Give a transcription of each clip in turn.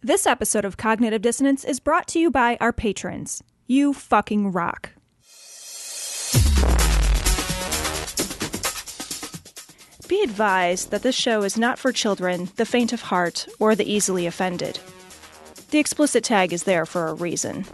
This episode of Cognitive Dissonance is brought to you by our patrons. You fucking rock. Be advised that this show is not for children, the faint of heart, or the easily offended. The explicit tag is there for a reason.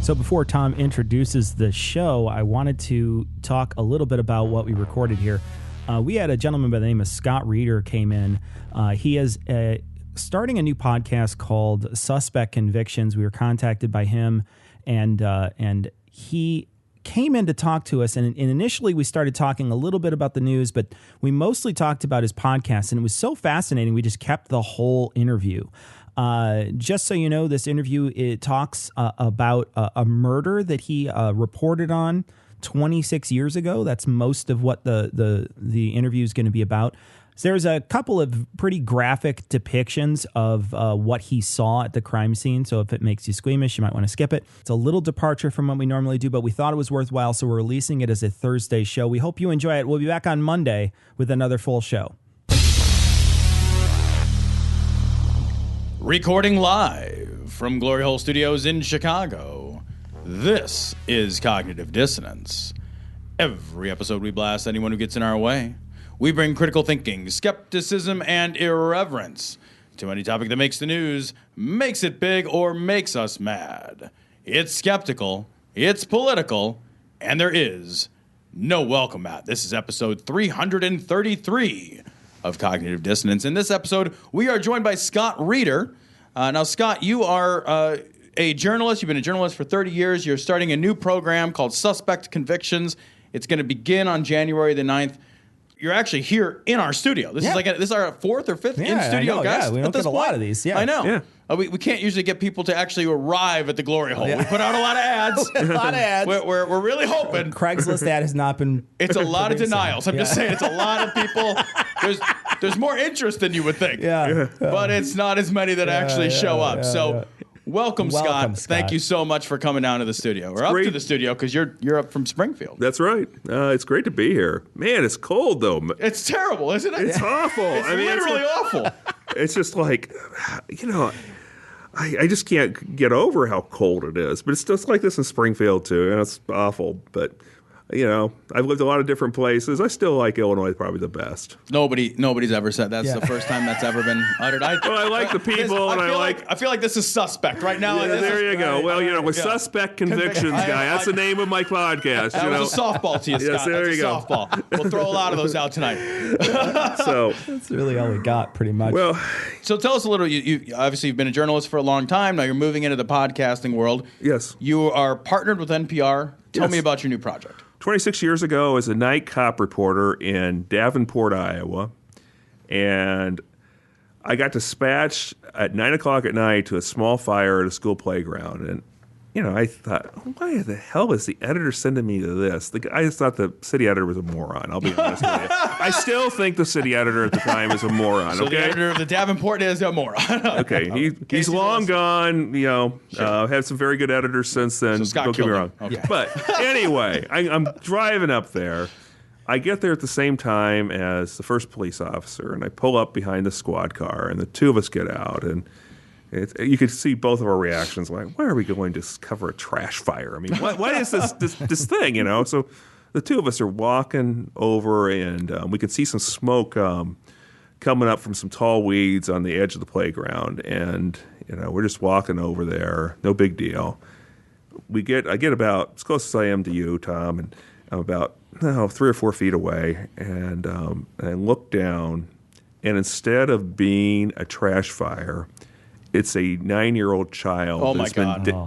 So before Tom introduces the show, I wanted to talk a little bit about what we recorded here. We had a gentleman by the name of Scott Reeder came in. He is starting a new podcast called Suspect Convictions. We were contacted by him, and he came in to talk to us. And initially we started talking a little bit about the news, but we mostly talked about his podcast. And it was so fascinating, we just kept the whole interview. Just so you know, this interview, it talks about a murder that he reported on 26 years ago. That's most of what the interview is going to be about. So there's a couple of pretty graphic depictions of what he saw at the crime scene. So if it makes you squeamish, you might want to skip it. It's a little departure from what we normally do, but we thought it was worthwhile, so we're releasing it as a Thursday show. We hope you enjoy it. We'll be back on Monday with another full show. Recording live from Glory Hole Studios in Chicago, this is Cognitive Dissonance. Every episode we blast anyone who gets in our way. We bring critical thinking, skepticism, and irreverence to any topic that makes the news, makes it big, or makes us mad. It's skeptical, it's political, and there is no welcome mat. This is episode 333 of Cognitive Dissonance. In this episode, we are joined by Scott Reeder. Now, Scott, you are a journalist. You've been a journalist for 30 years. You're starting a new program called Suspect Convictions. It's going to begin on January the 9th. You're actually here in our studio. This is our fourth or fifth in-studio guest. Yeah, we don't get a lot of these. Yeah, I know. Yeah. We can't usually get people to actually arrive at the Glory Hole. Yeah. We put out a lot of ads. We're really hoping. Craigslist ad has not been. It's a lot of denials. I'm just saying, it's a lot of people. There's more interest than you would think. Yeah. But it's not as many that actually show up. Welcome, Scott. Thank you so much for coming down to the studio. Or up to the studio, because you're up from Springfield. That's right. It's great to be here. Man, it's cold, though. It's terrible, isn't it? It's awful. It's literally awful. It's just like, I just can't get over how cold it is. But it's just like this in Springfield, too, and it's awful. But, I've lived a lot of different places. I still like Illinois probably the best. Nobody's ever said that's the first time that's ever been uttered. I like the people, I feel like this is suspect right now. Yeah, there you go. Well, with Suspect Convictions guy, that's the name of my podcast. That was a softball to you, Scott. Yes, there you go. Softball. We'll throw a lot of those out tonight. So that's really all we got, pretty much. Well, so tell us a little. You obviously you've been a journalist for a long time. Now you're moving into the podcasting world. Yes. You are partnered with NPR. Tell me about your new project. 26 years ago, I was a night cop reporter in Davenport, Iowa, and I got dispatched at 9 o'clock at night to a small fire at a school playground. And, I thought, why the hell is the editor sending me to this? I just thought the city editor was a moron, I'll be honest with you. I still think the city editor at the time is a moron, so the editor of the Davenport is a moron. Okay, he's long gone, had some very good editors since then, so don't get me wrong. Okay. But anyway, I'm driving up there. I get there at the same time as the first police officer, and I pull up behind the squad car, and the two of us get out, and you could see both of our reactions. Like, why are we going to cover a trash fire? I mean, what is this thing? So the two of us are walking over, and we could see some smoke coming up from some tall weeds on the edge of the playground. And we're just walking over there, no big deal. I get about as close as I am to you, Tom, and I'm about 3 or 4 feet away, and I look down, and instead of being a trash fire, it's a 9-year-old child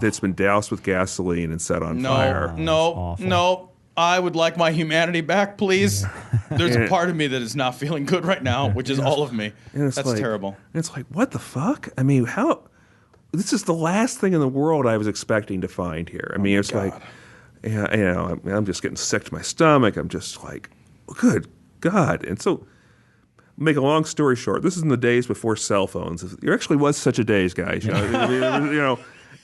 that's been doused with gasoline and set on fire. No. I would like my humanity back, please. There's a part of me that is not feeling good right now, which is all of me. That's terrible. And it's like, what the fuck? I mean, how? This is the last thing in the world I was expecting to find here. I mean, it's like, I'm just getting sick to my stomach. I'm just like, good God. And so, make a long story short, this is in the days before cell phones. There actually was such a days, guys.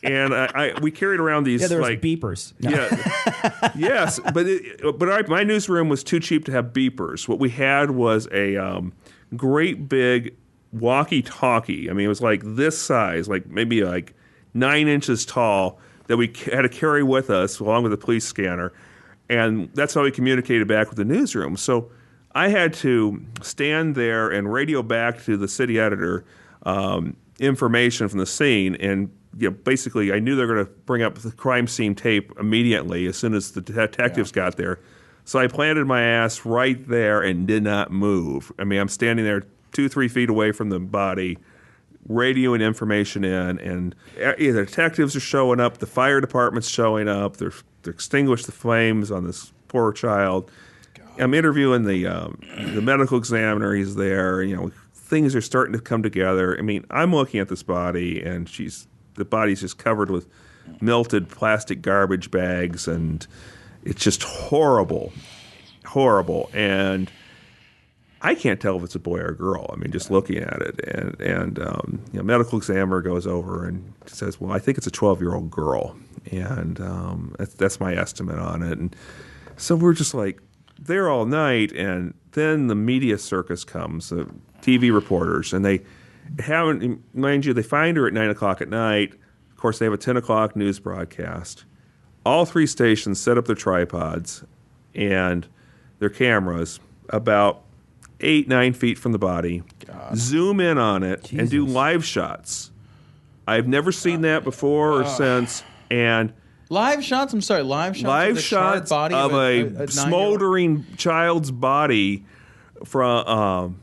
And we carried around these there was beepers. No. Yeah, yes, but my newsroom was too cheap to have beepers. What we had was a great big walkie-talkie. I mean, it was like this size, like maybe like 9 inches tall, that we had to carry with us along with the police scanner, and that's how we communicated back with the newsroom. So I had to stand there and radio back to the city editor information from the scene, and basically I knew they were going to bring up the crime scene tape immediately as soon as the detectives got there. So I planted my ass right there and did not move. I mean, I'm standing there 2-3 feet away from the body, radioing information in, and the detectives are showing up, the fire department's showing up, they're extinguished the flames on this poor child. I'm interviewing the medical examiner. He's there. Things are starting to come together. I mean, I'm looking at this body, and the body's just covered with melted plastic garbage bags, and it's just horrible, horrible. And I can't tell if it's a boy or a girl. I mean, just looking at it, and medical examiner goes over and says, "Well, I think it's a 12-year-old girl," and that's my estimate on it. And so we're just like there all night, and then the media circus comes, the TV reporters, and they haven't, mind you, they find her at 9 o'clock at night. Of course, they have a 10 o'clock news broadcast. All 3 stations set up their tripods and their cameras about 8-9 feet from the body, zoom in on it, and do live shots. I've never seen that before or since, and live shots? I'm sorry, live shots live of the shots body of a smoldering child's body from,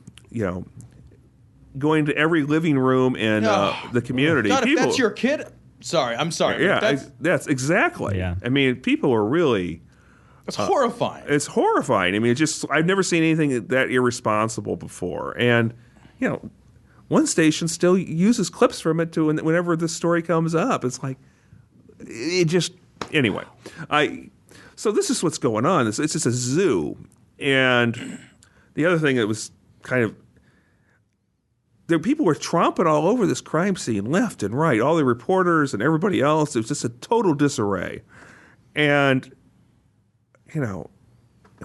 going to every living room in the community. God, if that's your kid, I'm sorry. Yeah, that's exactly. Yeah. I mean, people are really. It's horrifying. It's horrifying. I mean, I've never seen anything that irresponsible before. And, one station still uses clips from it whenever this story comes up. It's like, anyway. So this is what's going on. It's just a zoo. And the other thing that was kind of, people were tromping all over this crime scene, left and right, all the reporters and everybody else. It was just a total disarray. And, and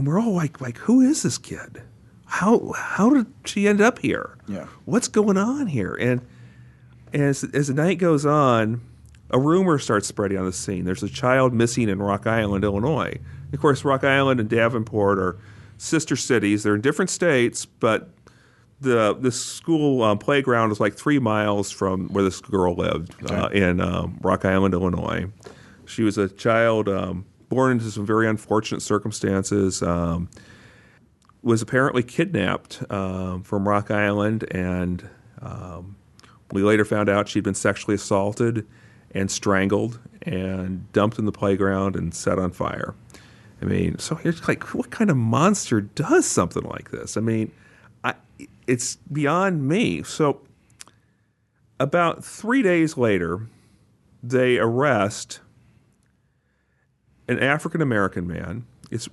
we're all like, who is this kid? How did she end up here? Yeah. What's going on here? And as the night goes on, a rumor starts spreading on the scene. There's a child missing in Rock Island, Illinois. Of course, Rock Island and Davenport are sister cities. They're in different states, but the school playground is like 3 miles from where this girl lived in Rock Island, Illinois. She was a child born into some very unfortunate circumstances, was apparently kidnapped from Rock Island, and we later found out she'd been sexually assaulted and strangled and dumped in the playground and set on fire. I mean, so here's like, what kind of monster does something like this? I mean, it's beyond me. So about 3 days later, they arrest an African-American man.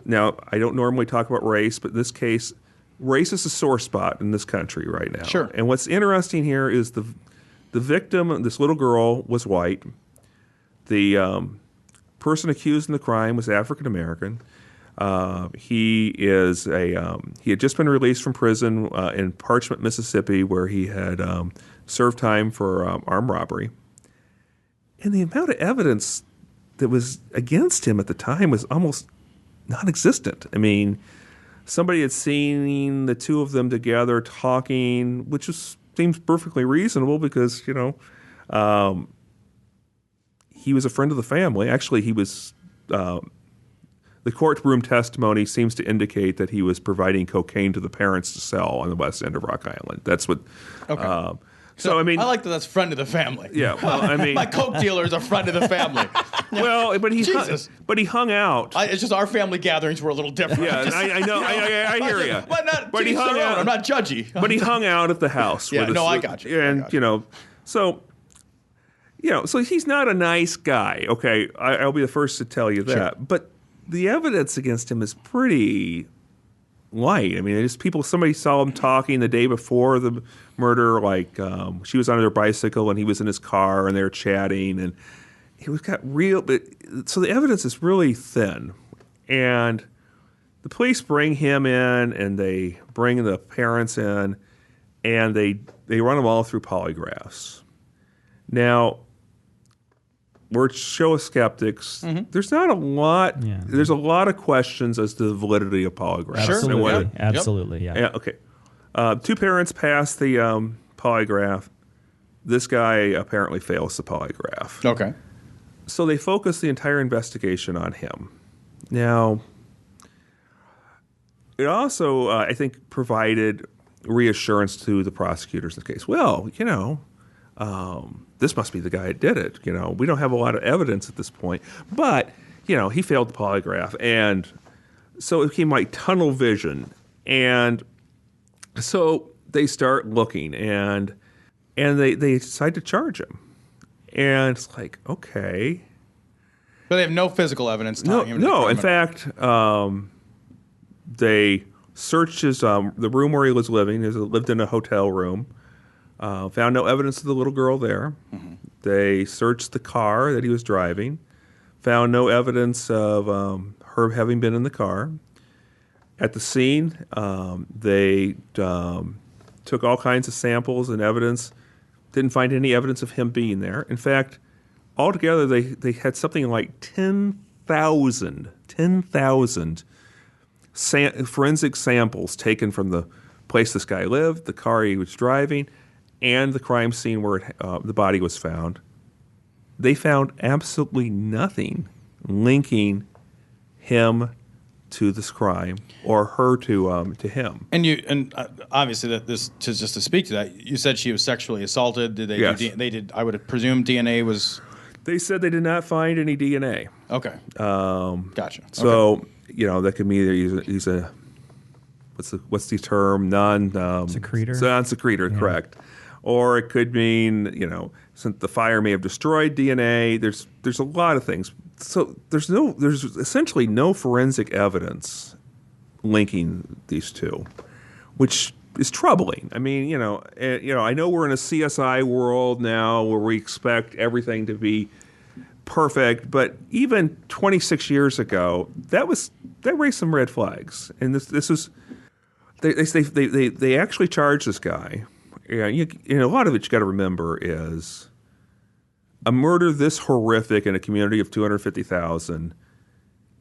Now, I don't normally talk about race, but in this case, race is a sore spot in this country right now. Sure. And what's interesting here is the victim, this little girl, was white. The person accused in the crime was African-American. He had just been released from prison in Parchment, Mississippi, where he had served time for armed robbery. And the amount of evidence that was against him at the time was almost non-existent. I mean, somebody had seen the two of them together talking, which seems perfectly reasonable because, he was a friend of the family. Actually, he was the courtroom testimony seems to indicate that he was providing cocaine to the parents to sell on the west end of Rock Island. That's what. Okay. So I mean, I like that. That's friend of the family. Yeah. Well, I mean, my coke dealer is a friend of the family. Well, but he hung out. It's just our family gatherings were a little different. Yeah, I know. I hear you. But he hung out. I'm not judgy. But he hung out at the house. Yeah. I got you. And so he's not a nice guy. Okay, I'll be the first to tell you that. Sure. But the evidence against him is pretty light. I mean, just people. Somebody saw him talking the day before the murder. Like she was on her bicycle and he was in his car and they were chatting, and he was got real. But so the evidence is really thin, and the police bring him in and they bring the parents in, and they run them all through polygraphs. Now, we're show of skeptics. There's not a lot. Yeah. There's a lot of questions as to the validity of polygraphs. Sure. Absolutely. Yep. Absolutely. Yeah. Yeah, okay. Two parents pass the polygraph. This guy apparently fails the polygraph. Okay. So they focus the entire investigation on him. Now, it also, I think, provided reassurance to the prosecutors in the case. Well, this must be the guy that did it. We don't have a lot of evidence at this point. But, he failed the polygraph. And so it became like tunnel vision. And so they start looking, and they decide to charge him. And it's like, okay. But they have no physical evidence tying him to the No. In criminal. fact, they searched his the room where he was living. He lived in a hotel room. Found no evidence of the little girl there. They searched the car that he was driving. Found no evidence of her having been in the car. At the scene, they took all kinds of samples and evidence. Didn't find any evidence of him being there. In fact, altogether, they had something like 10,000 forensic samples taken from the place this guy lived, the car he was driving, and the crime scene where the body was found. They found absolutely nothing linking him to this crime or her to him. And obviously that this just to speak to that, you said she was sexually assaulted. Did they? Yes. They did. I would presume DNA was. They said they did not find any DNA. Okay. Gotcha. So that could mean either he's a what's the term Secretor? Non-secretor, Yeah. correct. Or it could mean since the fire may have destroyed DNA. There's a lot of things. So there's essentially no forensic evidence linking these two, which is troubling. I mean, I know we're in a CSI world now where we expect everything to be perfect, but even 26 years ago, that raised some red flags. And this was they actually charged this guy. Yeah, a lot of it you got to remember is a murder this horrific in a community of 250,000.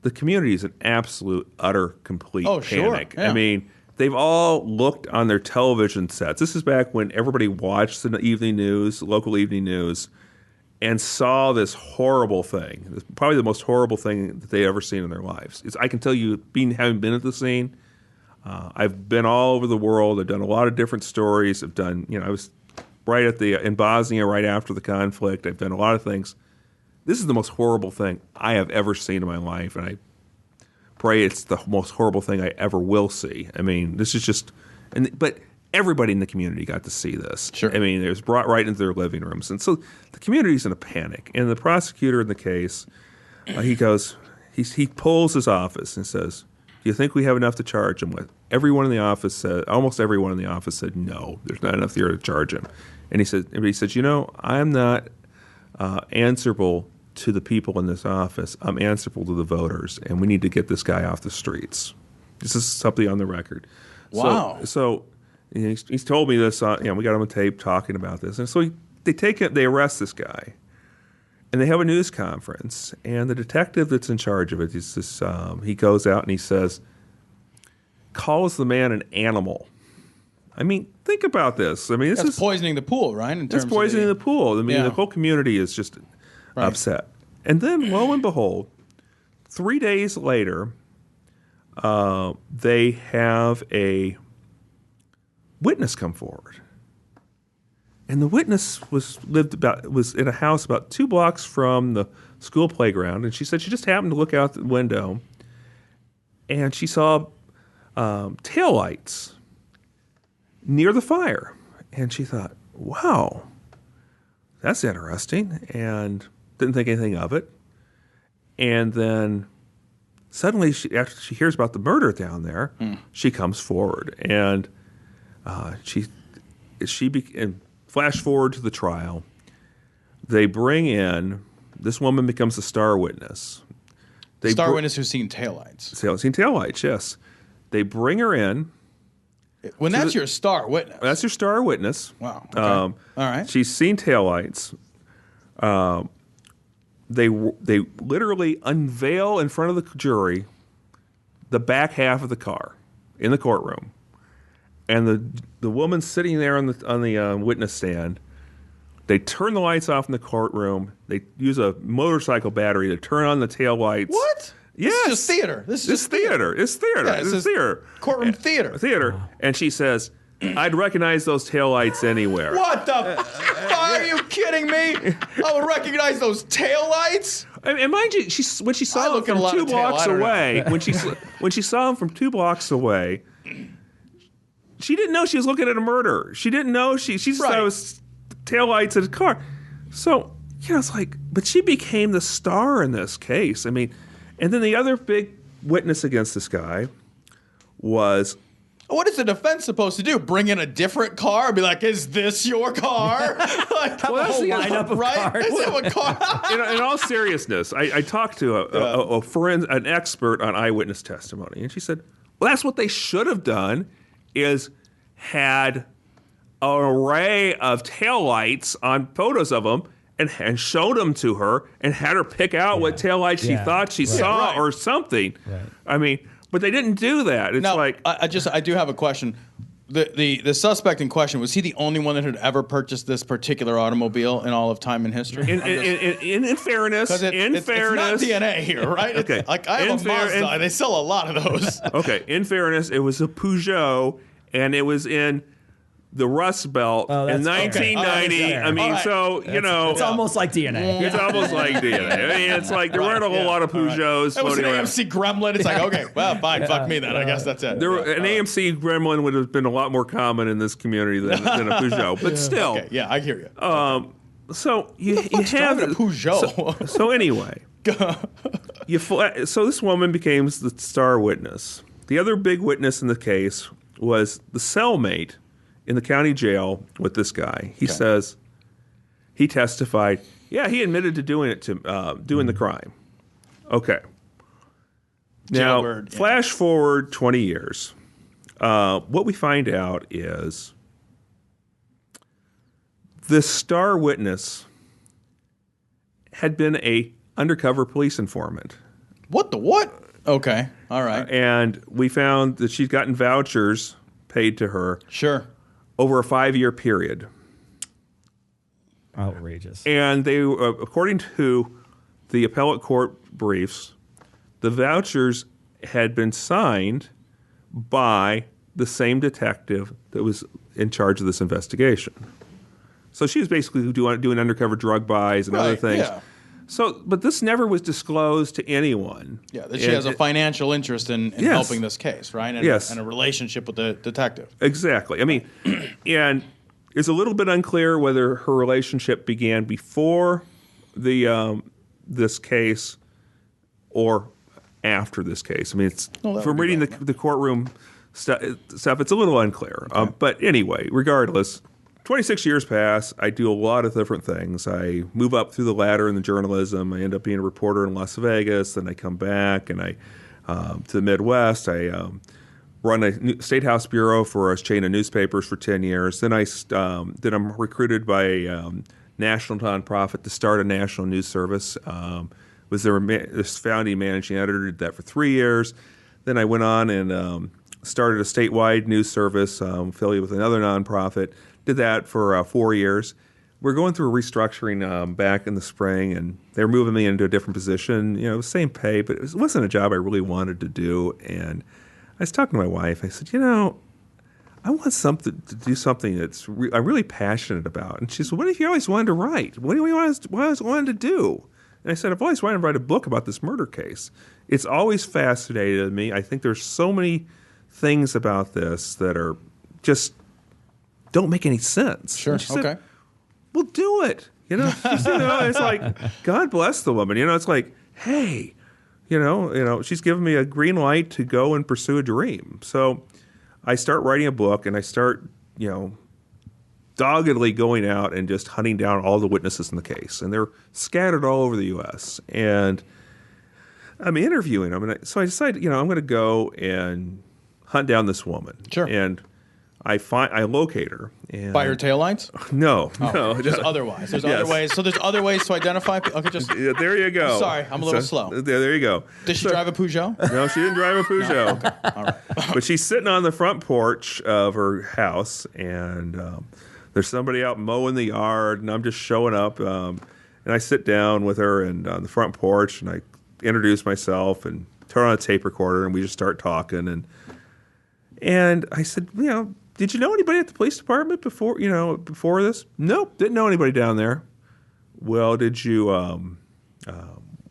The community is an absolute, utter, complete panic. Yeah. I mean, they've all looked on their television sets. This is back when everybody watched the evening news, local evening news, and saw this horrible thing. It's probably the most horrible thing that they ever seen in their lives. I can tell you, having been at the scene, I've been all over the world. I've done a lot of different stories. I've done, I was right in Bosnia right after the conflict. I've done a lot of things. This is the most horrible thing I have ever seen in my life, and I pray it's the most horrible thing I ever will see. I mean, this is just, but everybody in the community got to see this. Sure. I mean, it was brought right into their living rooms, and so the community's in a panic. And the prosecutor in the case, he pulls his office and says, "Do you think we have enough to charge him with?" Almost everyone in the office said, "No, there's not enough here to charge him." And he said, "I'm not answerable to the people in this office. I'm answerable to the voters, and we need to get this guy off the streets." This is something on the record. Wow. So he's told me this. We got him on tape talking about this, and so they arrest this guy. And they have a news conference, and the detective that's in charge of it, he goes out and he calls the man an animal. I mean, think about this. I mean, That's poisoning the pool, right? It's poisoning the pool. I mean, Yeah. the whole community is just upset. And then, lo and behold, 3 days later, they have a witness come forward. And the witness was in a house about 2 blocks from the school playground, and she said she just happened to look out the window, and she saw taillights near the fire, and she thought, "Wow, that's interesting," and didn't think anything of it. And then suddenly, after she hears about the murder down there, she comes forward, and and flash forward to the trial. They bring in this woman becomes a star witness. Witness who's seen taillights. Seen taillights, yes. They bring her in. When that's your star witness. That's your star witness. Wow. Okay. All right. She's seen taillights. They literally unveil in front of the jury the back half of the car in the courtroom, and the woman sitting there on the witness stand. They turn the lights off in the courtroom. They use a motorcycle battery to turn on the taillights. What? Yes. This is just theater. This is theater. It's theater. Yeah, it's theater. Courtroom theater. Theater. And she says, I'd recognize those taillights anywhere. What the Are you kidding me? I would recognize those taillights. And mind you, when she saw them from 2 blocks away, when she saw them from 2 blocks away, she didn't know she was looking at a murder. She didn't know she just thought it was taillights in a car. So, it's like, but she became the star in this case. I mean, and then the other big witness against this guy was... What is the defense supposed to do? Bring in a different car? Be like, is this your car? Like, well, that's the lineup of cars. Is that what car? In all seriousness, I talked to an expert on eyewitness testimony, and she said, well, that's what they should have done, is had an array of taillights on photos of them and showed them to her and had her pick out what taillights she thought she saw or something. Right. I mean, but they didn't do that. It's like... I do have a question. The suspect in question, was he the only one that had ever purchased this particular automobile in all of time and history? In fairness, it's not DNA here, right? Okay. Like I have a Mazda, they sell a lot of those. Okay, in fairness, it was a Peugeot, and it was in the Rust Belt in 1990. Okay. I mean, so, It's almost like DNA. It's almost like DNA. I mean, it's like there weren't a whole lot of Peugeots floating around. It was an AMC Gremlin. It's like, okay, well, fine, fuck me then. I guess that's it. An AMC Gremlin would have been a lot more common in this community than a Peugeot. But still. Okay, yeah, I hear you. So you have a Peugeot. So anyway, so this woman became the star witness. The other big witness in the case was the cellmate in the county jail with this guy. He says he testified. Yeah, he admitted to doing the crime. Okay. Now, flash forward 20 years. What we find out is this star witness had been a undercover police informant. What the what? Okay, all right. And we found that she'd gotten vouchers paid to her. Sure. Over a 5-year period. Outrageous. And they, according to the appellate court briefs, the vouchers had been signed by the same detective that was in charge of this investigation. So she was basically doing undercover drug buys and other things. Yeah. So, but this never was disclosed to anyone. Yeah, that she has a financial interest in helping this case, right? And, and a relationship with the detective. Exactly. I mean, and it's a little bit unclear whether her relationship began before this case or after this case. I mean, from reading the courtroom stuff, it's a little unclear. Okay. But anyway, regardless, 26 years pass. I do a lot of different things. I move up through the ladder in the journalism. I end up being a reporter in Las Vegas. Then I come back and I to the Midwest. I run a state house bureau for a chain of newspapers for 10 years. Then I'm recruited by a national nonprofit to start a national news service. Was their founding managing editor. Did that for 3 years. Then I went on and started a statewide news service affiliated with another nonprofit. Did that for 4 years. We're going through a restructuring back in the spring, and they're moving me into a different position. Same pay, but it wasn't a job I really wanted to do. And I was talking to my wife. I said, I want to do something that's I'm really passionate about. And she said, what if you always wanted to write? What do you always wanted to do? And I said, I've always wanted to write a book about this murder case. It's always fascinated me. I think there's so many things about this that are just don't make any sense. Sure. She said, well, do it. It's like, God bless the woman. It's like, hey, she's given me a green light to go and pursue a dream. So I start writing a book, and I start, doggedly going out and just hunting down all the witnesses in the case. And they're scattered all over the U.S. And I'm interviewing them. And so I decided, I'm going to go and hunt down this woman. Sure. And I locate her. And By her taillights? No. Just otherwise. There's other ways. So there's other ways to identify people. Okay, just. Yeah, there you go. Sorry, I'm a little slow. There you go. Did she drive a Peugeot? No, she didn't drive a Peugeot. No? Okay. All right. But she's sitting on the front porch of her house, and there's somebody out mowing the yard, and I'm just showing up. And I sit down with her and on the front porch, and I introduce myself and turn on a tape recorder, and we just start talking. And I said, did you know anybody at the police department before this? Nope, didn't know anybody down there. Well, did you?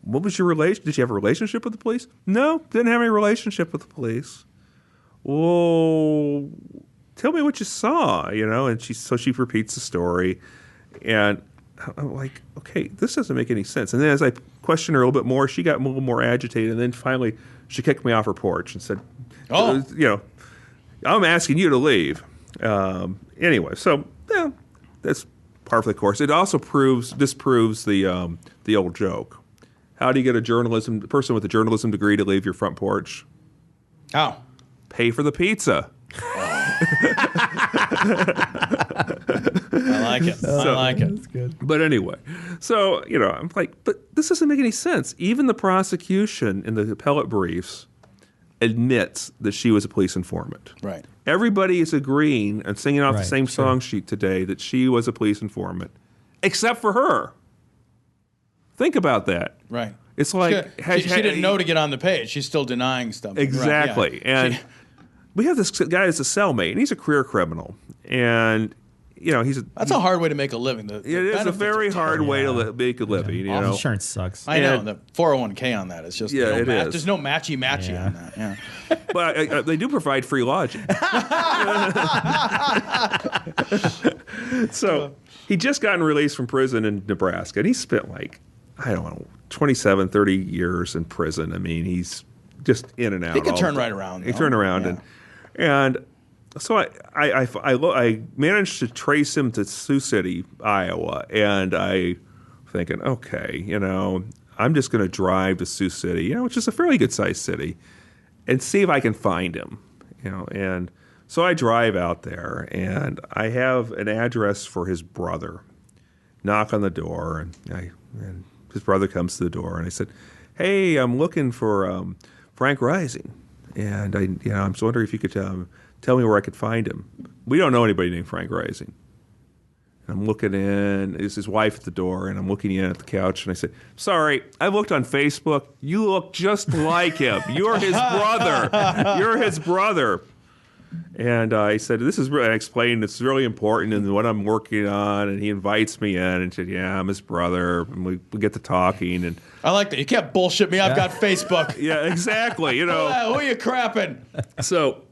What was your relation? Did you have a relationship with the police? No, didn't have any relationship with the police. Well, tell me what you saw, And she repeats the story, and I'm like, okay, this doesn't make any sense. And then as I questioned her a little bit more, she got a little more agitated, and then finally she kicked me off her porch and said, I'm asking you to leave. Anyway, so that's part of the course. It also disproves the old joke. How do you get a person with a journalism degree to leave your front porch? How? Pay for the pizza. I like it. I like it. That's good. But anyway, so, I'm like, but this doesn't make any sense. Even the prosecution in the appellate briefs admits that she was a police informant. Right. Everybody is agreeing and singing off the Right, same sure. song sheet today that she was a police informant, except for her. Think about that. Right. It's like she didn't know to get on the page. She's still denying stuff. Exactly. Right, yeah. And we have this guy that's a cellmate, and he's a career criminal. And, That's a hard way to make a living. It is a very hard way to make a living. Insurance sucks. I know. The 401k on that is just it is. There's no matchy Yeah. on that. Yeah. But they do provide free lodging. So he just gotten released from prison in Nebraska, and he spent 27, 30 years in prison. I mean, he's just in and out. He could turn right around. He turned around, and so I managed to trace him to Sioux City, Iowa, and I thinking, okay, I'm just going to drive to Sioux City, which is a fairly good sized city, and see if I can find him, and so I drive out there, and I have an address for his brother. Knock on the door, and his brother comes to the door, and I said, "Hey, I'm looking for Frank Rising, and I'm just wondering if you could tell me where I could find him." We don't know anybody named Frank Rising. And I'm looking in. It's his wife at the door, and I'm looking in at the couch, and I said, "Sorry, I looked on Facebook. You look just like him. You're his brother. You're his brother." And I said, I explained it's really important and what I'm working on. And he invites me in and said, "Yeah, I'm his brother." And we get to talking. And I like that. You can't bullshit me. I've got Facebook. yeah, exactly. Who are you crapping? So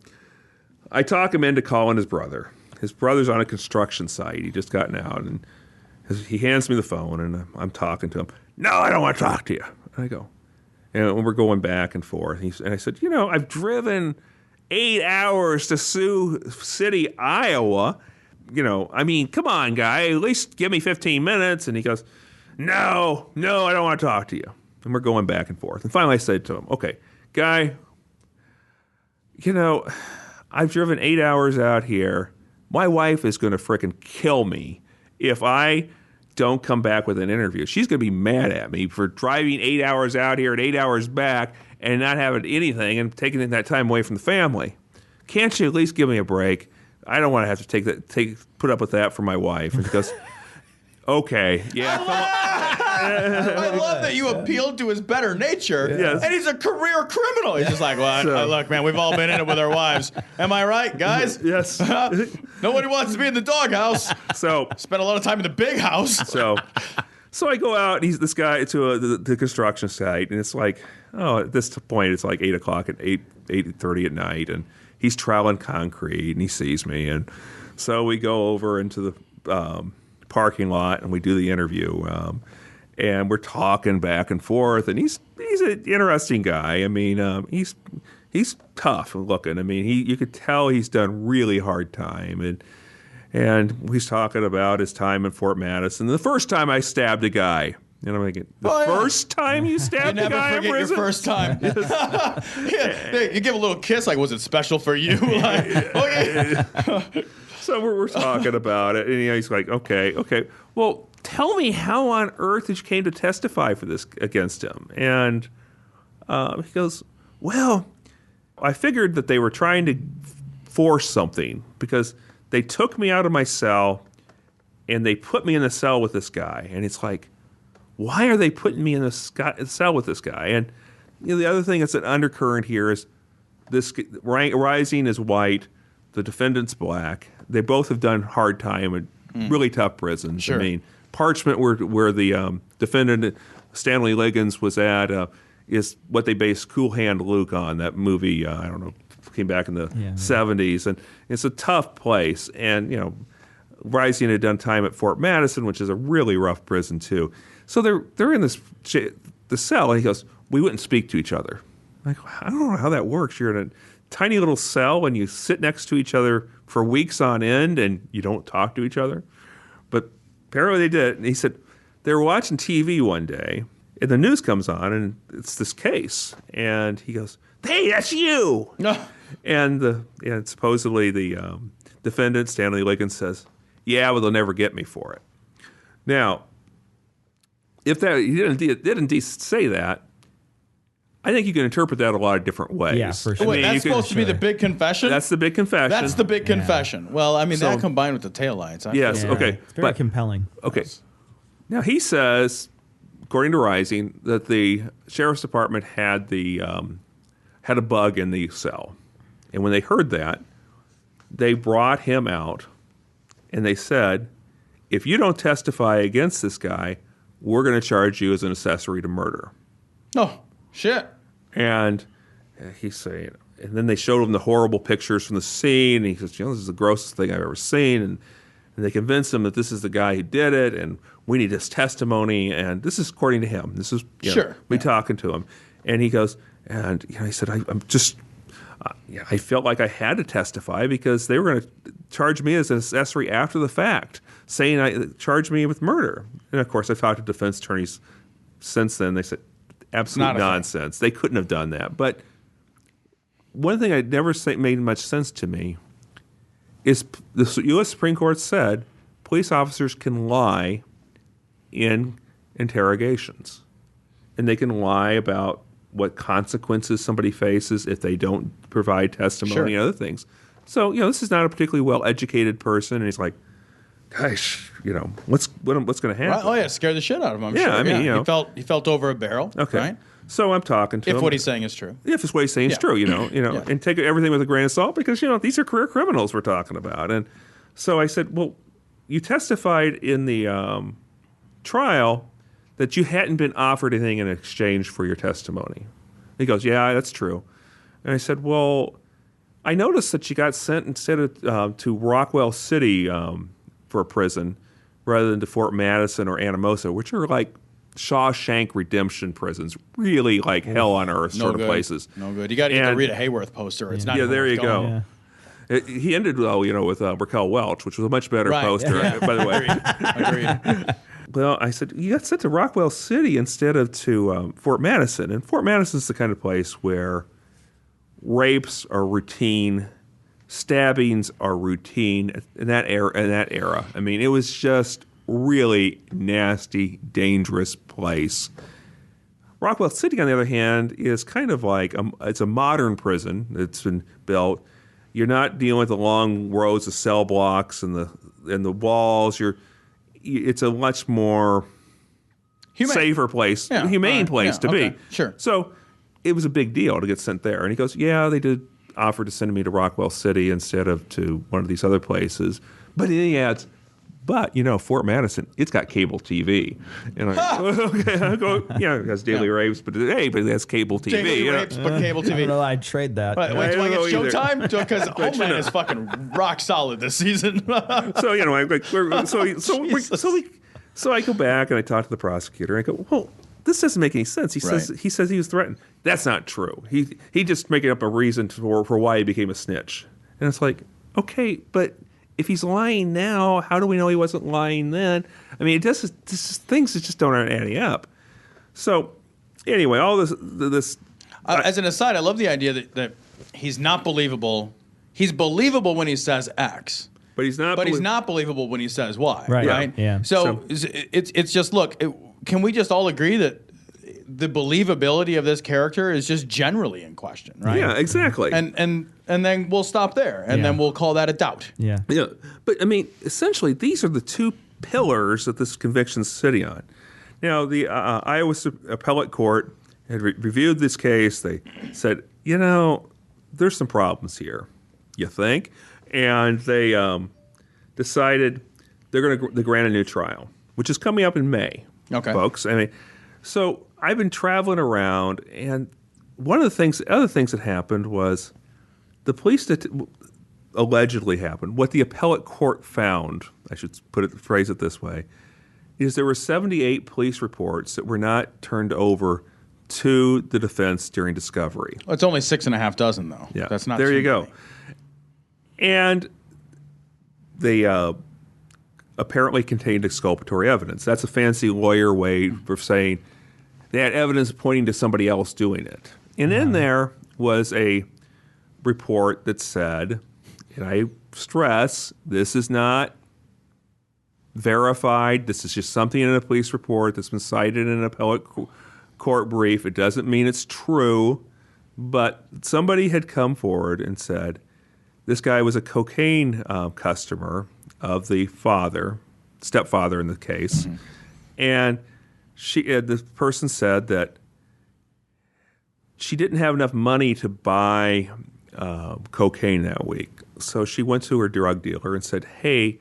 I talk him into calling his brother. His brother's on a construction site. He just gotten out. And he hands me the phone, and I'm talking to him. "No, I don't want to talk to you." And I go, and we're going back and forth. And I said, "I've driven 8 hours to Sioux City, Iowa. Come on, guy. At least give me 15 minutes. And he goes, No, I don't want to talk to you." And we're going back and forth. And finally I said to him, "Okay, guy, I've driven 8 hours out here. My wife is going to frickin' kill me if I don't come back with an interview. She's going to be mad at me for driving 8 hours out here and 8 hours back and not having anything and taking that time away from the family. Can't you at least give me a break? I don't want to have to put up with that for my wife." And he goes, "Okay, yeah, come on." I love that you appealed to his better nature. Yes. And he's a career criminal. He's just like, well, look, man, we've all been in it with our wives. Am I right, guys? Yes. Nobody wants to be in the doghouse. So Spend a lot of time in the big house. So I go out. He's this guy to the construction site, and it's like, at this point, it's like 8 o'clock at 8:30 at night, and he's troweling concrete, and he sees me, and so we go over into the parking lot, and we do the interview. and we're talking back and forth, and he's an interesting guy. I mean, he's tough looking. I mean, you could tell he's done really hard time, and he's talking about his time in Fort Madison. The first time I stabbed a guy. And I'm thinking, first time you stabbed a guy in prison? Your first time. You give a little kiss, like, was it special for you? Like, okay. So we're talking about it, and he's like, okay. Well, tell me how on earth you came to testify for this against him. And he goes, well, I figured that they were trying to force something because they took me out of my cell and they put me in the cell with this guy. And it's like, why are they putting me in the cell with this guy? And the other thing that's an undercurrent here is this Rising is white, the defendant's black. They both have done hard time in really tough prisons. Sure. I mean, Parchment, where the defendant Stanley Liggins was at, is what they based Cool Hand Luke on. That movie, I don't know, came back in the 70s, and it's a tough place. And Rising had done time at Fort Madison, which is a really rough prison too. So they're in the cell, and he goes, we wouldn't speak to each other. I'm like, I don't know how that works. You're in a tiny little cell, and you sit next to each other for weeks on end, and you don't talk to each other. But apparently they did. And he said they were watching TV one day, and the news comes on, and it's this case. And he goes, hey, that's you. And supposedly the defendant, Stanley Liggins, says, yeah, well, they'll never get me for it. Now, if he didn't say that, I think you can interpret that a lot of different ways. Yeah, for sure. Wait, that's supposed to be the big confession? That's the big confession. That's the big confession. Well, I mean, that combined with the taillights. Okay. It's very compelling. Okay. Now, he says, according to Rising, that the sheriff's department had a bug in the cell. And when they heard that, they brought him out, and they said, if you don't testify against this guy, we're going to charge you as an accessory to murder. Oh, shit. And he's saying, and then they showed him the horrible pictures from the scene. And he says, this is the grossest thing I've ever seen. And they convinced him that this is the guy who did it, and we need his testimony. And this is according to him. This is me talking to him. And he goes, and he said, I'm just, I felt like I had to testify because they were going to charge me as an accessory after the fact, saying charge me with murder. And of course, I've talked to defense attorneys since then. They said, absolute nonsense. They couldn't have done that. But one thing I'd never made much sense to me is the U.S. Supreme Court said police officers can lie in interrogations. And they can lie about what consequences somebody faces if they don't provide testimony and other things. So, this is not a particularly well-educated person. And he's like, gosh, what's going to happen? Right. Oh, yeah, scared the shit out of him, I'm sure. I mean, he felt over a barrel, okay. Right? So I'm talking to him. If what he's saying is true. If what he's saying is true, and take everything with a grain of salt because, these are career criminals we're talking about. And so I said, well, you testified in the trial that you hadn't been offered anything in exchange for your testimony. He goes, yeah, that's true. And I said, well, I noticed that you got sent instead of to Rockwell City for a prison rather than to Fort Madison or Anamosa, which are like Shawshank Redemption prisons, really like hell on earth sort of places. No good. You got to get the Rita Hayworth poster. It's not. Yeah, there you go. Yeah. He ended with Raquel Welch, which was a much better poster, by the way. Agreed. Well, I said, you got sent to Rockwell City instead of to Fort Madison. And Fort Madison's the kind of place where rapes are routine, stabbings are routine in that era. I mean, it was just really nasty, dangerous place. Rockwell City, on the other hand, is kind of like it's a modern prison that's been built. You're not dealing with the long rows of cell blocks and the walls. It's a much more safer place, humane place to be. Sure. So it was a big deal to get sent there. And he goes, yeah, they did offer to send me to Rockwell City instead of to one of these other places. But then he adds, but, Fort Madison, it's got cable TV. And I go, it has daily rapes, but it has cable TV. Daily rapes, but cable TV. I don't know, I'd trade that. Right, wait, do I get Showtime? Because Homeland is fucking rock solid this season. So, So I go back and I talk to the prosecutor. I go, well, this doesn't make any sense. He says he was threatened. That's not true. He just making up a reason for why he became a snitch. And it's like, okay, but if he's lying now, how do we know he wasn't lying then? I mean, things that just don't aren't adding up. So anyway, all this. As an aside, I love the idea that he's not believable. He's believable when he says X. But he's not. He's not believable when he says Y. Right. Yeah. So it's just look. Can we just all agree that the believability of this character is just generally in question, right? Yeah, exactly. And then we'll stop there, and then we'll call that a doubt. Yeah. Yeah. But I mean, essentially, these are the two pillars that this conviction's sitting on. Now, the Iowa Appellate Court had reviewed this case. They said, there's some problems here. You think? And they decided they're going to grant a new trial, which is coming up in May. Okay, folks. I mean, so I've been traveling around, and one of the other things that happened was the police allegedly happened. What the appellate court found, I should phrase it this way, is there were 78 police reports that were not turned over to the defense during discovery. Well, it's only 6.5 dozen, though. Yeah, that's not. There too you go. many. And they apparently contained exculpatory evidence. That's a fancy lawyer way for saying they had evidence pointing to somebody else doing it. And in there was a report that said, and I stress, this is not verified. This is just something in a police report that's been cited in an appellate court brief. It doesn't mean it's true, but somebody had come forward and said this guy was a cocaine customer of the stepfather in the case, and the person said that she didn't have enough money to buy cocaine that week, so she went to her drug dealer and said, "Hey,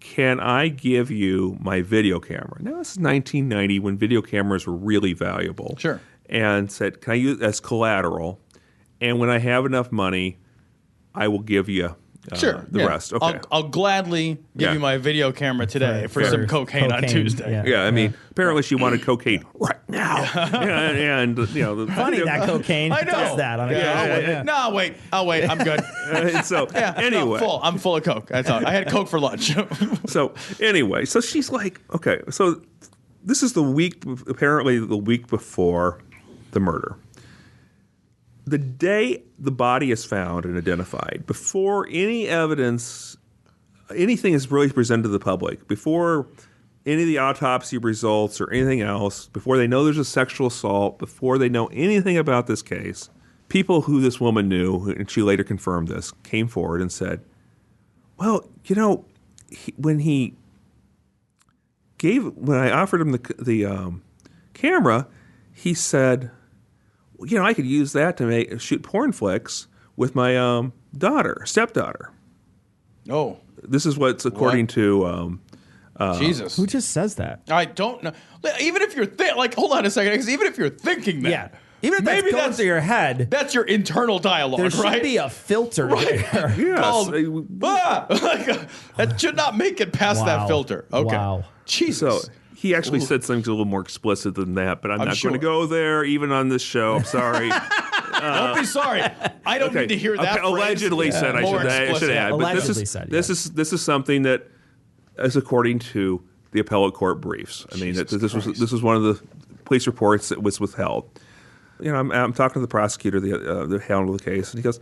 can I give you my video camera?" Now, this is 1990 when video cameras were really valuable. Sure. And said, "Can I use it as collateral? And when I have enough money, I will give you the rest." Okay. I'll gladly give you my video camera today for some cocaine on Tuesday. Yeah, I mean, apparently she wanted cocaine right now. And Funny that cocaine I know. does that on a No, I'll wait. I'm good. So anyway, I'm full of Coke. I thought I had Coke for lunch. So anyway, so she's like, okay, so this is apparently the week before the murder. The day the body is found and identified, before any evidence, anything is really presented to the public, before any of the autopsy results or anything else, before they know there's a sexual assault, before they know anything about this case, people who this woman knew, and she later confirmed this, came forward and said, well, when I offered him the camera, he said, I could use that to shoot porn flicks with my stepdaughter. Oh. This is what's according to... Jesus. Who just says that? I don't know. Even if you're hold on a second, because even if you're thinking that, even if maybe that's going through your head, that's your internal dialogue, there should right? be a filter there. Yes. Called, that should not make it past that filter. Okay. Wow. Jesus. So he actually said something a little more explicit than that, but I'm not sure. going to go there, even on this show. I'm sorry. Don't be sorry. I don't need to hear that. Allegedly phrase. said. I should add. But this is something that is according to the appellate court briefs. I mean, this was one of the police reports that was withheld. I'm talking to the prosecutor, the handler of the case, and he goes,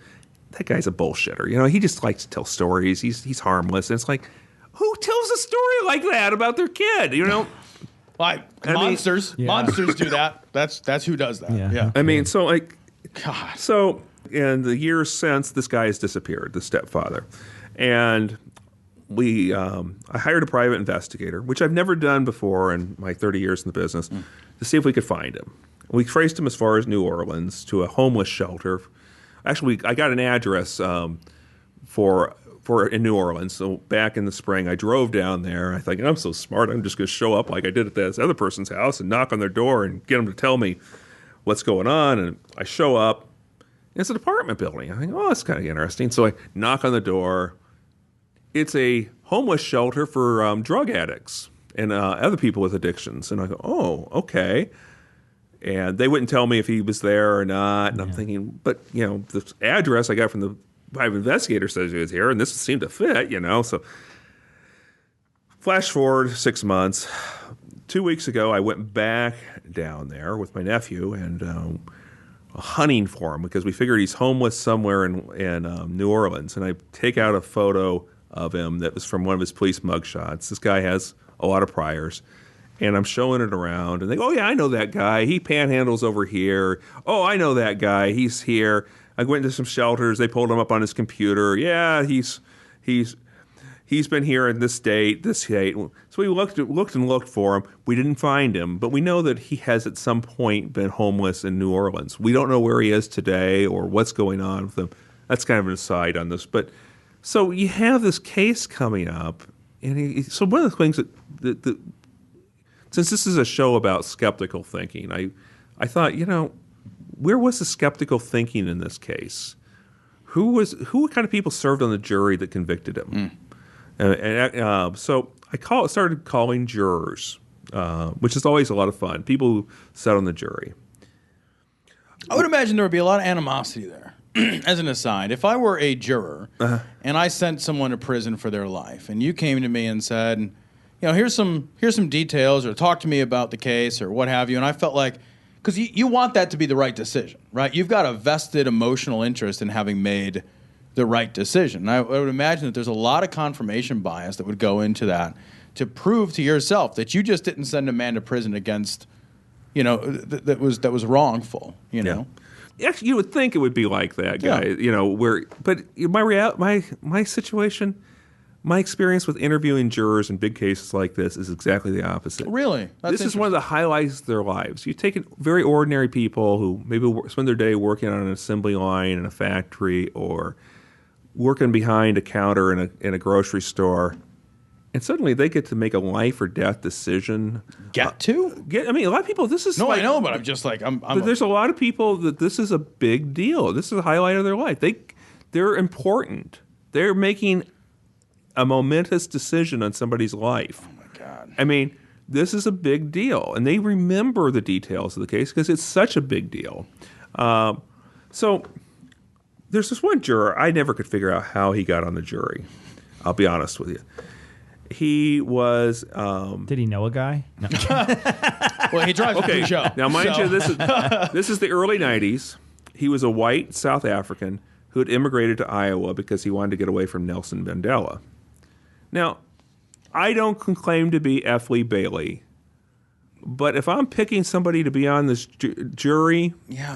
"That guy's a bullshitter. He just likes to tell stories. He's harmless." And it's like, who tells a story like that about their kid? Monsters do that. That's who does that. Yeah. I mean, so like, God. So in the years since, this guy has disappeared, the stepfather, and I hired a private investigator, which I've never done before in my 30 years in the business, to see if we could find him. We traced him as far as New Orleans to a homeless shelter. Actually, I got an address for in New Orleans. So back in the spring, I drove down there. I thought, I'm so smart. I'm just going to show up like I did at this other person's house and knock on their door and get them to tell me what's going on. And I show up. It's an apartment building. I think, that's kind of interesting. So I knock on the door. It's a homeless shelter for drug addicts. and other people with addictions. And I go, oh, okay. And they wouldn't tell me if he was there or not. And I'm thinking, but, the address I got from the private investigator says he was here, and this seemed to fit, So flash forward 6 months. 2 weeks ago, I went back down there with my nephew and hunting for him because we figured he's homeless somewhere in New Orleans. And I take out a photo of him that was from one of his police mugshots. This guy has a lot of priors. And I'm showing it around, and they go, oh, yeah, I know that guy. He panhandles over here. Oh, I know that guy. He's here. I went into some shelters. They pulled him up on his computer. Yeah, he's been here in this date, this date. So we looked for him. We didn't find him, but we know that he has at some point been homeless in New Orleans. We don't know where he is today or what's going on with him. That's kind of an aside on this. But so you have this case coming up, and so one of the things that since this is a show about skeptical thinking, I thought, where was the skeptical thinking in this case? Who kind of people served on the jury that convicted him? So I started calling jurors, which is always a lot of fun. People who sat on the jury. I would imagine there would be a lot of animosity there. As an aside, if I were a juror and I sent someone to prison for their life, and you came to me and said, here's some details, or talk to me about the case, or what have you. And I felt like, because you want that to be the right decision, right? You've got a vested emotional interest in having made the right decision. And I would imagine that there's a lot of confirmation bias that would go into that to prove to yourself that you just didn't send a man to prison against, that was wrongful. Actually, you would think it would be like that, guy. But my situation. My experience with interviewing jurors in big cases like this is exactly the opposite. Really? This is one of the highlights of their lives. You take very ordinary people who maybe spend their day working on an assembly line in a factory or working behind a counter in a grocery store, and suddenly they get to make a life or death decision. A lot of people, this is... No, I know, but I'm just like... There's a lot of people that this is a big deal. This is a highlight of their life. They're important. They're making a momentous decision on somebody's life. Oh, my God. I mean, this is a big deal. And they remember the details of the case because it's such a big deal. So there's this one juror, I never could figure out how he got on the jury. I'll be honest with you. He was... Did he know a guy? No. Well, he drives the show. Now, mind you, this is the early 90s. He was a white South African who had immigrated to Iowa because he wanted to get away from Nelson Mandela. Now, I don't claim to be F. Lee Bailey, but if I'm picking somebody to be on this jury,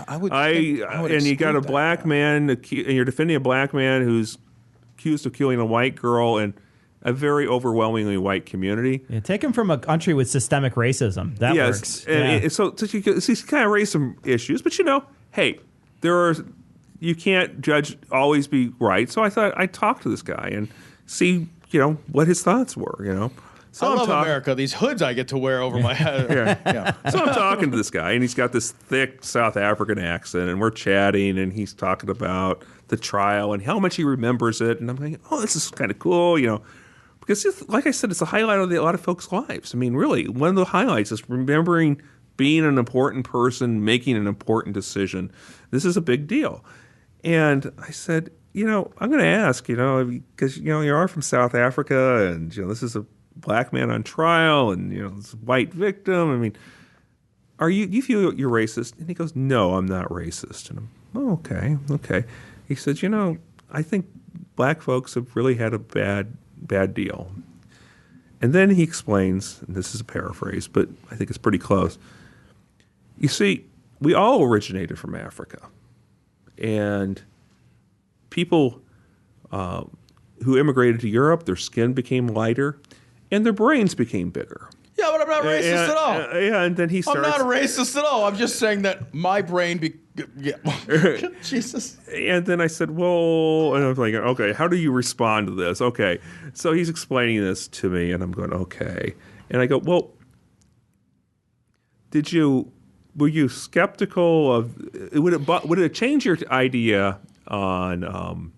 I would. And you got a black man, and you're defending a black man who's accused of killing a white girl in a very overwhelmingly white community. Yeah, take him from a country with systemic racism. That works. And so he's kind of raised some issues, but hey, you can't always be right. So I thought I'd talk to this guy and see, what his thoughts were, So I love America. These hoods I get to wear over my head. Yeah. So I'm talking to this guy, and he's got this thick South African accent, and we're chatting, and he's talking about the trial and how much he remembers it. And I'm thinking, oh, this is kind of cool, because like I said, it's a highlight of a lot of folks' lives. I mean, really, one of the highlights is remembering being an important person, making an important decision. This is a big deal. And I said, I'm going to ask, because, you are from South Africa, and, this is a black man on trial, and, this white victim. I mean, do you feel you're racist? And he goes, no, I'm not racist. And I'm, okay. He said, I think black folks have really had a bad deal. And then he explains, and this is a paraphrase, but I think it's pretty close. You see, we all originated from Africa. And people who immigrated to Europe, their skin became lighter, and their brains became bigger. Yeah, but I'm not racist at all. And then he starts... I'm not racist at all. I'm just saying that my brain... Jesus. And then I said, well... And I was like, okay, how do you respond to this? Okay. So he's explaining this to me, and I'm going, okay. And I go, well, were you skeptical of... Would it change your idea on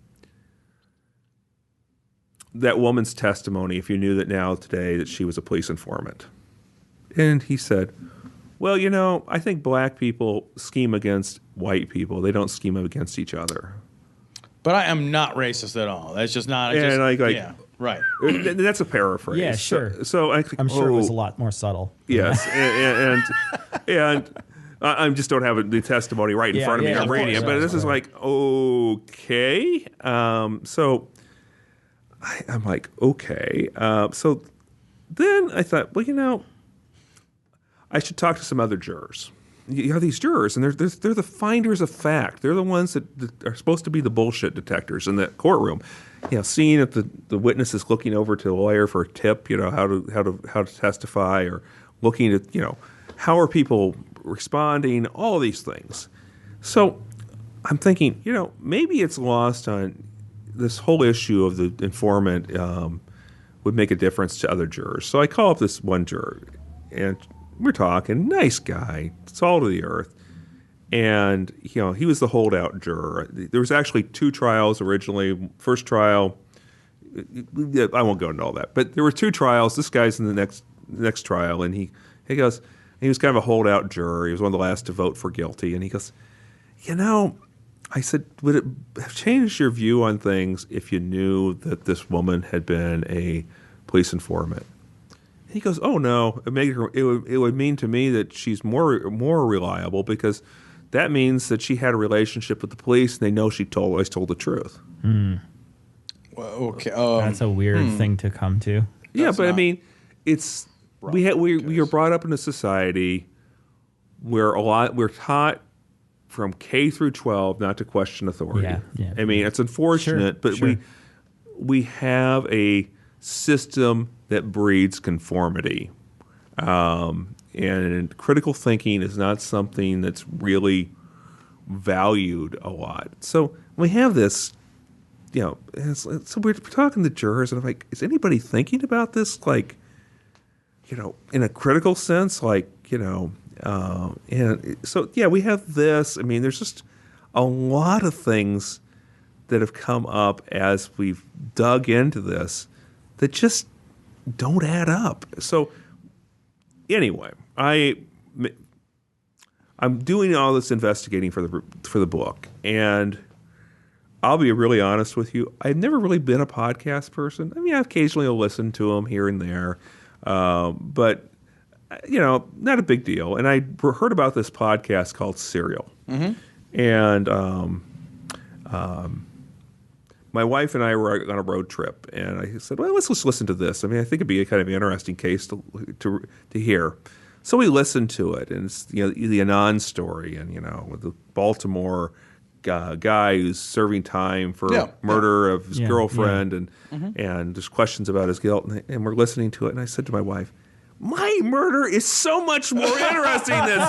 that woman's testimony if you knew that now today that she was a police informant? And he said, well, I think black people scheme against white people. They don't scheme against each other. But I am not racist at all. That's just not. Yeah, right. That's a paraphrase. Yeah, sure. So I'm sure it was a lot more subtle. Yes, and I just don't have the testimony right in front of me. I'm reading it, but this is like, okay. So I'm like, okay. So then I thought, well, I should talk to some other jurors. You have these jurors, and they're the finders of fact. They're the ones that are supposed to be the bullshit detectors in that courtroom. Seeing if the witness is looking over to the lawyer for a tip, how to testify, or looking at how are people responding, all these things. So I'm thinking, maybe it's lost on this whole issue of the informant would make a difference to other jurors. So I call up this one juror, and we're talking, nice guy, salt of the earth. And, he was the holdout juror. There was actually 2 trials originally. First trial, I won't go into all that, but there were 2 trials. This guy's in the next trial, and he goes, he was kind of a holdout juror. He was one of the last to vote for guilty. And he goes, I said, would it have changed your view on things if you knew that this woman had been a police informant? He goes, oh, no, it would mean to me that she's more reliable because that means that she had a relationship with the police and they know she always told the truth. Well, okay. That's a weird thing to come to. Yeah, but I mean, it's we are brought up in a society where we're taught from K through 12 not to question authority. Yeah. I mean, it's unfortunate, but we have a system that breeds conformity. And critical thinking is not something that's really valued a lot. So we have this, so we're talking to jurors, and I'm like, is anybody thinking about this, like, in a critical sense? Like, and so, we have this. I mean, there's just a lot of things that have come up as we've dug into this that just don't add up. So anyway, I'm doing all this investigating for the book, and I'll be really honest with you. I've never really been a podcast person. I mean, I occasionally will listen to them here and there, but not a big deal. And I heard about this podcast called Serial, and my wife and I were on a road trip, and I said, well, let's just listen to this. I mean, I think it'd be a kind of interesting case to hear. So we listened to it, and it's the Anand story, and with the Baltimore guy who's serving time for murder of his girlfriend, and there's questions about his guilt, and we're listening to it, and I said to my wife, my murder is so much more interesting than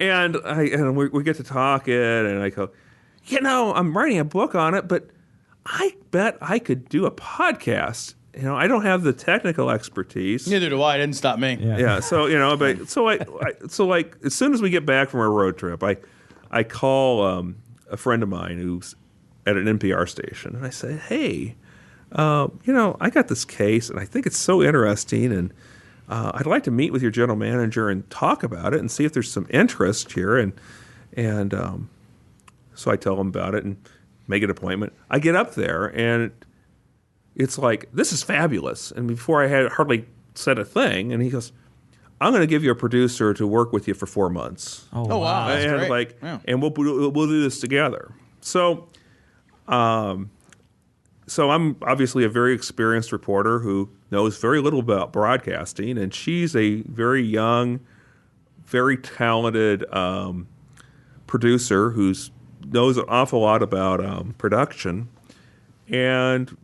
and we get to talking, and I go, I'm writing a book on it, but I bet I could do a podcast. I don't have the technical expertise. Neither do I. It didn't stop me. Yeah. So but so like as soon as we get back from our road trip, I call a friend of mine who's at an NPR station, and I say, hey, I got this case, and I think it's so interesting, and I'd like to meet with your general manager and talk about it and see if there's some interest here, and so I tell him about it and make an appointment. I get up there, and it's like, this is fabulous. And before I had hardly said a thing, and he goes, I'm going to give you a producer to work with you for 4 months. Oh wow, that's and great. And we'll do this together. So, so I'm obviously a very experienced reporter who knows very little about broadcasting, and she's a very young, very talented producer who knows an awful lot about production. And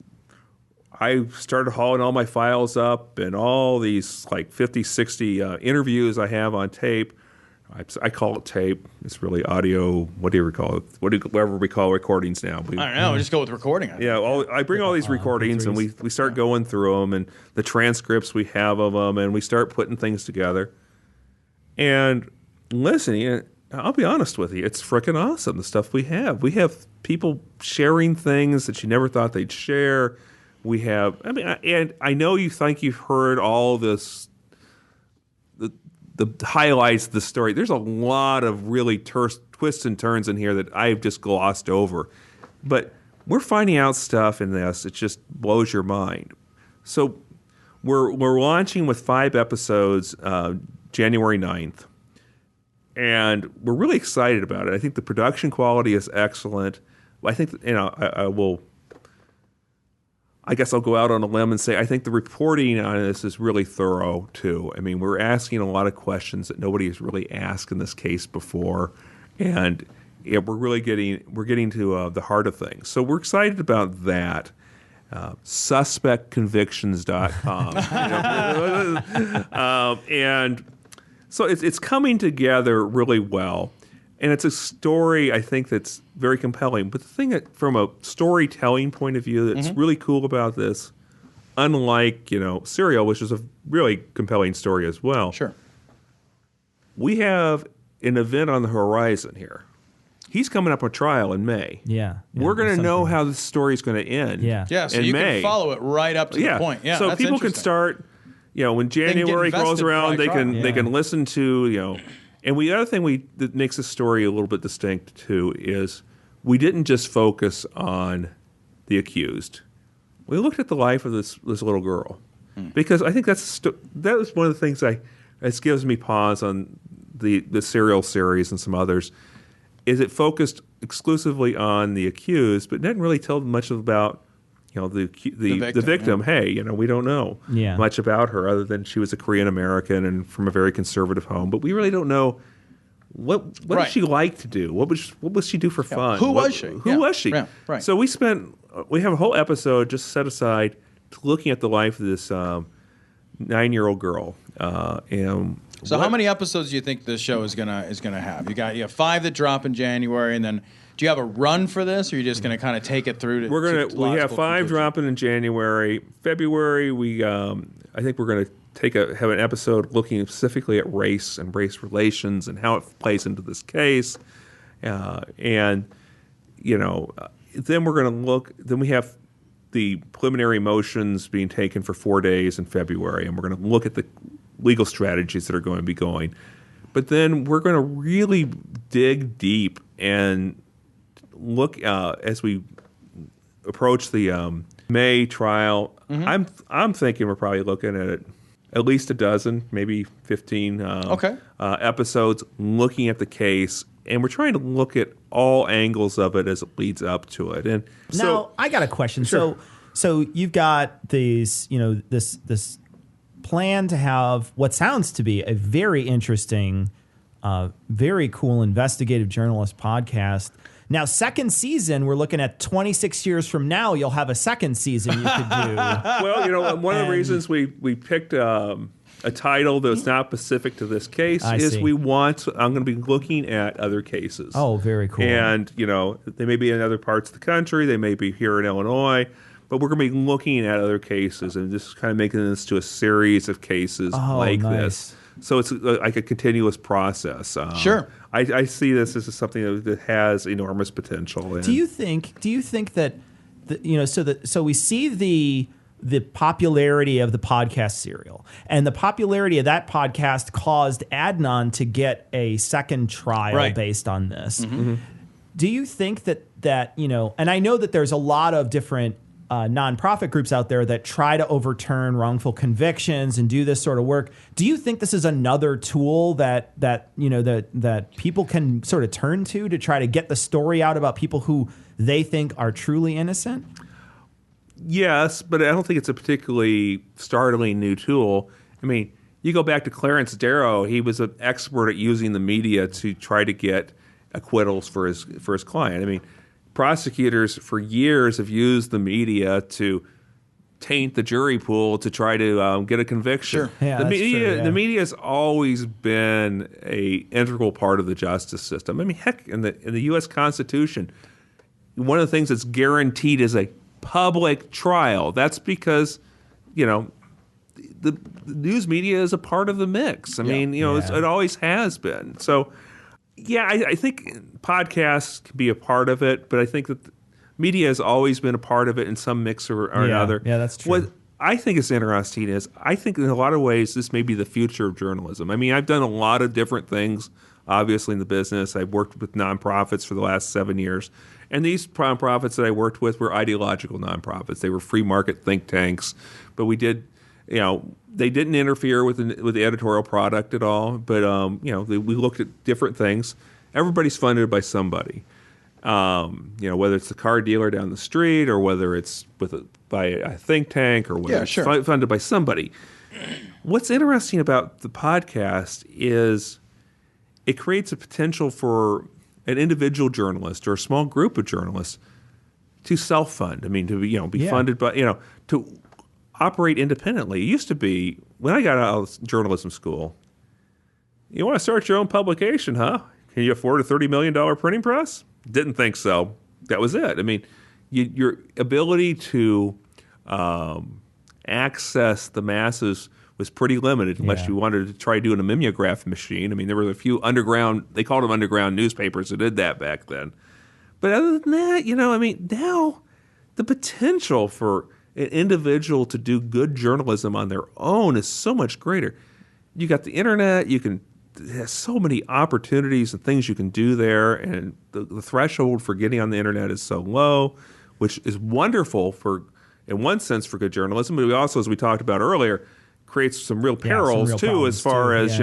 I started hauling all my files up and all these like 50, 60 interviews I have on tape. I call it tape. It's really audio. What do you call it? Whatever we call recordings now. I don't know. Just go with recording. I bring all these recordings and we start going through them, and the transcripts we have of them, and we start putting things together and listening. I'll be honest with you, it's frickin' awesome, the stuff we have. We have people sharing things that you never thought they'd share. We have, and I know you think you've heard all this, the highlights of the story. There's a lot of really twists and turns in here that I've just glossed over. But we're finding out stuff in this. It just blows your mind. So we're launching with 5 episodes January 9th. And we're really excited about it. I think the production quality is excellent. I think, I guess I'll go out on a limb and say I think the reporting on this is really thorough, too. I mean, we're asking a lot of questions that nobody has really asked in this case before. And we're getting to the heart of things. So we're excited about that. Suspectconvictions.com. And so it's coming together really well. And it's a story, I think, that's very compelling. But the thing that, from a storytelling point of view, that's really cool about this, unlike, Serial, which is a really compelling story as well. Sure. We have an event on the horizon here. He's coming up on trial in May. Yeah. We're going to know how this story is going to end. Yeah, so in you May. can follow it right up to the point. Yeah, so that's people can start, when January rolls around, they can listen to, And the other thing that makes this story a little bit distinct, too, is we didn't just focus on the accused. We looked at the life of this little girl. Because I think that was one of the things that gives me pause on the Serial series and some others, is it focused exclusively on the accused, but didn't really tell much about the victim. Hey, we don't know much about her other than she was a Korean American and from a very conservative home. But we really don't know what did she like to do. What was she do for fun? Who was she? Who was she? Yeah, right. So we have a whole episode just set aside to looking at the life of this 9-year-old girl. So how many episodes do you think this show is gonna have? You have 5 that drop in January, and then do you have a run for this, or are you just gonna kind of take it through? We have 5 dropping in January. February, I think we're gonna have an episode looking specifically at race and race relations and how it plays into this case, then we're gonna look. Then we have the preliminary motions being taken for 4 days in February, and we're going to look at the legal strategies that are going to be going. But then we're going to really dig deep and look as we approach the May trial. I'm thinking we're probably looking at least a dozen, maybe 15 episodes looking at the case. And we're trying to look at all angles of it as it leads up to it. And now, I got a question. Sure. So you've got these, this plan to have what sounds to be a very interesting, very cool investigative journalist podcast. Now, second season, we're looking at 26 years from now. You'll have a second season you could do. Well, one of the reasons we picked a title that's not specific to this case I'm going to be looking at other cases. Oh, very cool. And, they may be in other parts of the country. They may be here in Illinois. But we're going to be looking at other cases and just kind of making this to a series of cases this. So it's like a continuous process. Sure. I see this as something that has enormous potential. Do you think that, so we see the popularity of the podcast Serial, and the popularity of that podcast caused Adnan to get a second trial based on this. Mm-hmm. Do you think that and I know that there's a lot of different nonprofit groups out there that try to overturn wrongful convictions and do this sort of work. Do you think this is another tool that people can sort of turn to try to get the story out about people who they think are truly innocent? Yes, but I don't think it's a particularly startling new tool. I mean, you go back to Clarence Darrow; he was an expert at using the media to try to get acquittals for his client. I mean, prosecutors for years have used the media to taint the jury pool to try to get a conviction. Sure. Yeah, the media has always been an integral part of the justice system. I mean, heck, in the U.S. Constitution, one of the things that's guaranteed is a public trial. That's because, the news media is a part of the mix. I mean, it always has been. So Yeah, I think podcasts can be a part of it, but I think that media has always been a part of it in some mix or another. Yeah, that's true. What I think is interesting is I think in a lot of ways this may be the future of journalism. I mean, I've done a lot of different things, obviously, in the business. I've worked with nonprofits for the last 7 years. And these nonprofits that I worked with were ideological nonprofits. They were free market think tanks. But we did, they didn't interfere with the editorial product at all. But, we looked at different things. Everybody's funded by somebody. Whether it's the car dealer down the street or whether it's by a think tank or whether it's funded by somebody. What's interesting about the podcast is it creates a potential for an individual journalist or a small group of journalists to self-fund. I mean, to be funded by, to operate independently. It used to be, when I got out of journalism school, you want to start your own publication, huh? Can you afford a $30 million printing press? Didn't think so. That was it. I mean, your ability to access the masses was pretty limited unless you wanted to try doing a mimeograph machine. I mean, there were a few underground, they called them underground newspapers that did that back then. But other than that, now the potential for an individual to do good journalism on their own is so much greater. You got the internet, there's so many opportunities and things you can do there, and the threshold for getting on the internet is so low, which is wonderful in one sense for good journalism, but we also, as we talked about earlier, creates some real perils too, as far as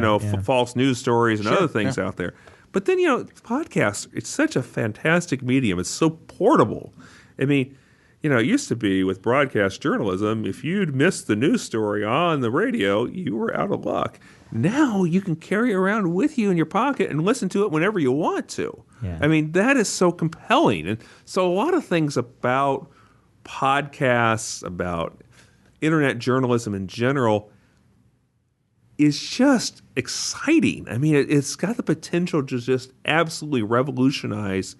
false news stories and other things out there. But then podcasts, it's such a fantastic medium. It's so portable. I mean, it used to be with broadcast journalism, if you'd missed the news story on the radio, you were out of luck. Now you can carry it around with you in your pocket and listen to it whenever you want to. Yeah. I mean, that is so compelling. And so a lot of things about podcasts, about internet journalism in general, is just exciting. I mean, it's got the potential to just absolutely revolutionize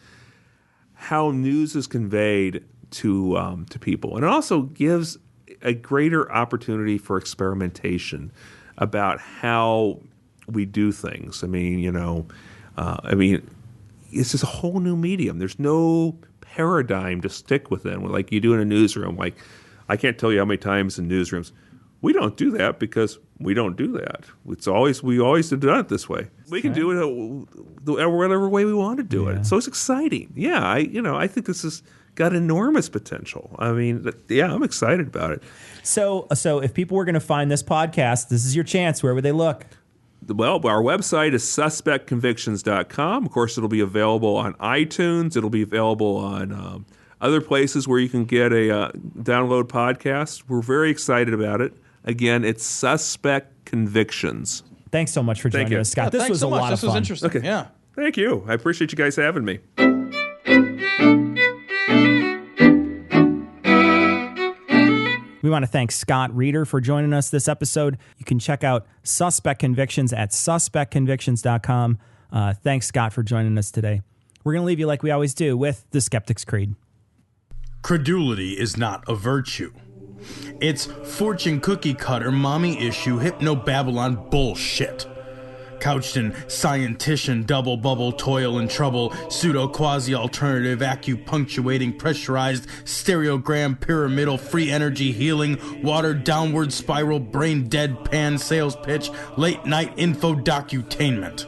how news is conveyed to people. And it also gives a greater opportunity for experimentation about how we do things. I mean, it's just a whole new medium. There's no paradigm to stick within, like you do in a newsroom. Like, I can't tell you how many times in newsrooms, we don't do that because we don't do that. We always have done it this way. We can do it whatever way we want to do it. So it's exciting. Yeah, I think this has got enormous potential. I mean, I'm excited about it. So if people were going to find this podcast, this is your chance. Where would they look? Well, our website is suspectconvictions.com. Of course, it'll be available on iTunes. It'll be available on other places where you can get a download podcast. We're very excited about it. Again, it's Suspect Convictions. Thanks so much for joining us, Scott. This was a lot of fun. This was interesting. Okay. Yeah. Thank you. I appreciate you guys having me. We want to thank Scott Reeder for joining us this episode. You can check out Suspect Convictions at suspectconvictions.com. Thanks, Scott, for joining us today. We're going to leave you like we always do with the Skeptic's Creed. Credulity is not a virtue. It's fortune cookie cutter, mommy issue, hypno-Babylon bullshit. Couched in scientician, double bubble, toil and trouble, pseudo-quasi-alternative, acupunctuating, pressurized, stereogram, pyramidal, free energy healing, watered downward spiral, brain deadpan, sales pitch, late night info docutainment.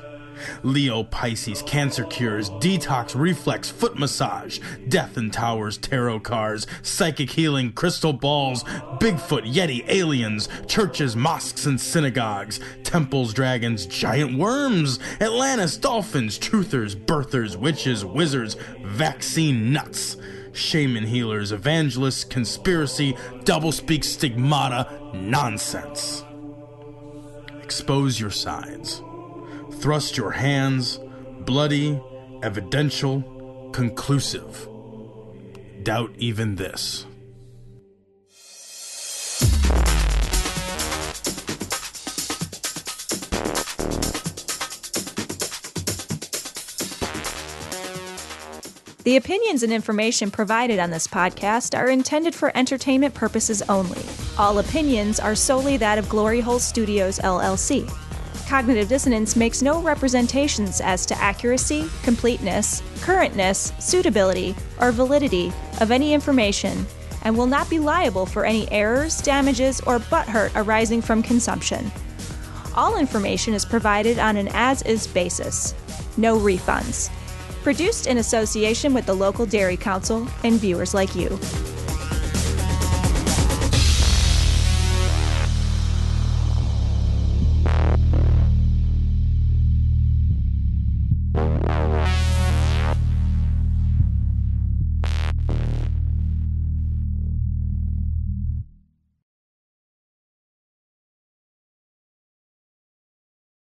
Leo, Pisces, cancer cures, detox, reflex, foot massage, death and towers, tarot cards, psychic healing, crystal balls, Bigfoot, Yeti, aliens, churches, mosques and synagogues, temples, dragons, giant worms, Atlantis, dolphins, truthers, birthers, witches, wizards, vaccine nuts, shaman healers, evangelists, conspiracy, doublespeak, stigmata, nonsense. Expose your sides. Thrust your hands, bloody, evidential, conclusive. Doubt even this. The opinions and information provided on this podcast are intended for entertainment purposes only. All opinions are solely that of Glory Hole Studios, LLC. Cognitive Dissonance makes no representations as to accuracy, completeness, currentness, suitability, or validity of any information and will not be liable for any errors, damages, or butthurt arising from consumption. All information is provided on an as-is basis. No refunds. Produced in association with the local Dairy Council and viewers like you.